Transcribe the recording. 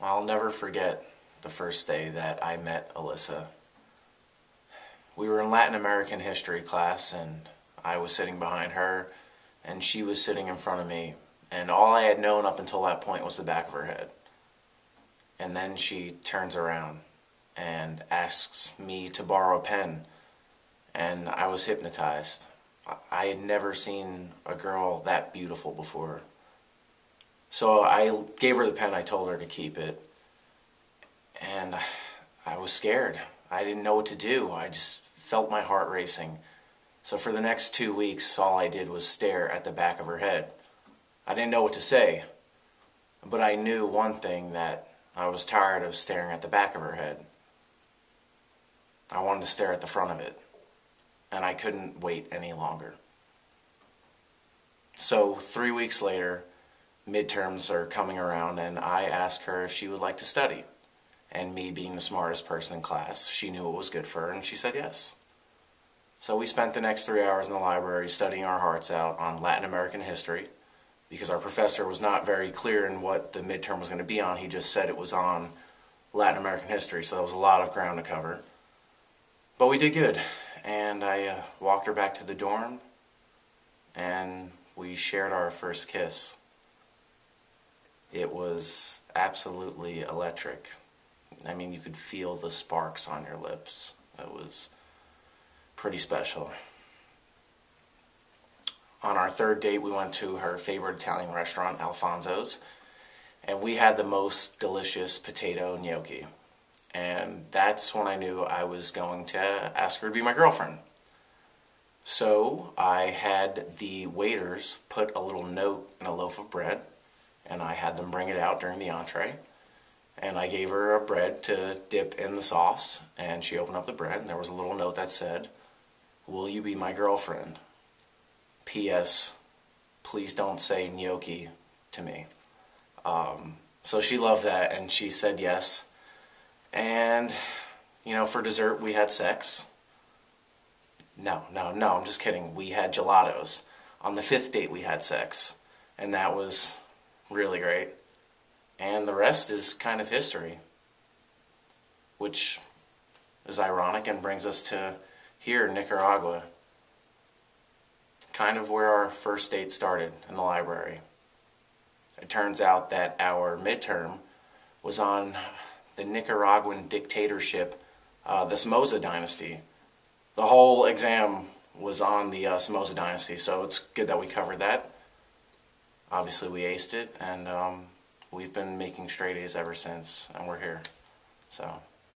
I'll never forget the first day that I met Alyssa. We were in Latin American history class, and I was sitting behind her, and she was sitting in front of me, and all I had known up until that point was the back of her head. And then she turns around and asks me to borrow a pen, and I was hypnotized. I had never seen a girl that beautiful before. So I gave her the pen. I told her to keep it, and I was scared. I didn't know what to do. I just felt my heart racing. So for the next 2 weeks, all I did was stare at the back of her head. I didn't know what to say, but I knew one thing, that I was tired of staring at the back of her head. I wanted to stare at the front of it, and I couldn't wait any longer. So 3 weeks later, midterms are coming around, and I asked her if she would like to study. And me being the smartest person in class, she knew it was good for her, and she said yes. So we spent the next 3 hours in the library studying our hearts out on Latin American history, because our professor was not very clear in what the midterm was going to be on. He just said it was on Latin American history, so there was a lot of ground to cover. But we did good, and I walked her back to the dorm, and we shared our first kiss. It was absolutely electric. I mean, you could feel the sparks on your lips. It was pretty special. On our third date, we went to her favorite Italian restaurant, Alfonso's, and we had the most delicious potato gnocchi. And that's when I knew I was going to ask her to be my girlfriend. So I had the waiters put a little note in a loaf of bread, and I had them bring it out during the entree. And I gave her a bread to dip in the sauce, and she opened up the bread, and there was a little note that said, "Will you be my girlfriend? P.S. Please don't say gnocchi to me." So she loved that, and she said yes. And, you know, for dessert we had sex. No, I'm just kidding. We had gelatos. On the 5th date we had sex, and that was really great. And the rest is kind of history, which is ironic and brings us to here, Nicaragua. Kind of where our first date started, in the library. It turns out that our midterm was on the Nicaraguan dictatorship, the Somoza dynasty. The whole exam was on the Somoza dynasty, so it's good that we covered that. Obviously we aced it, and we've been making straight A's ever since, and we're here. So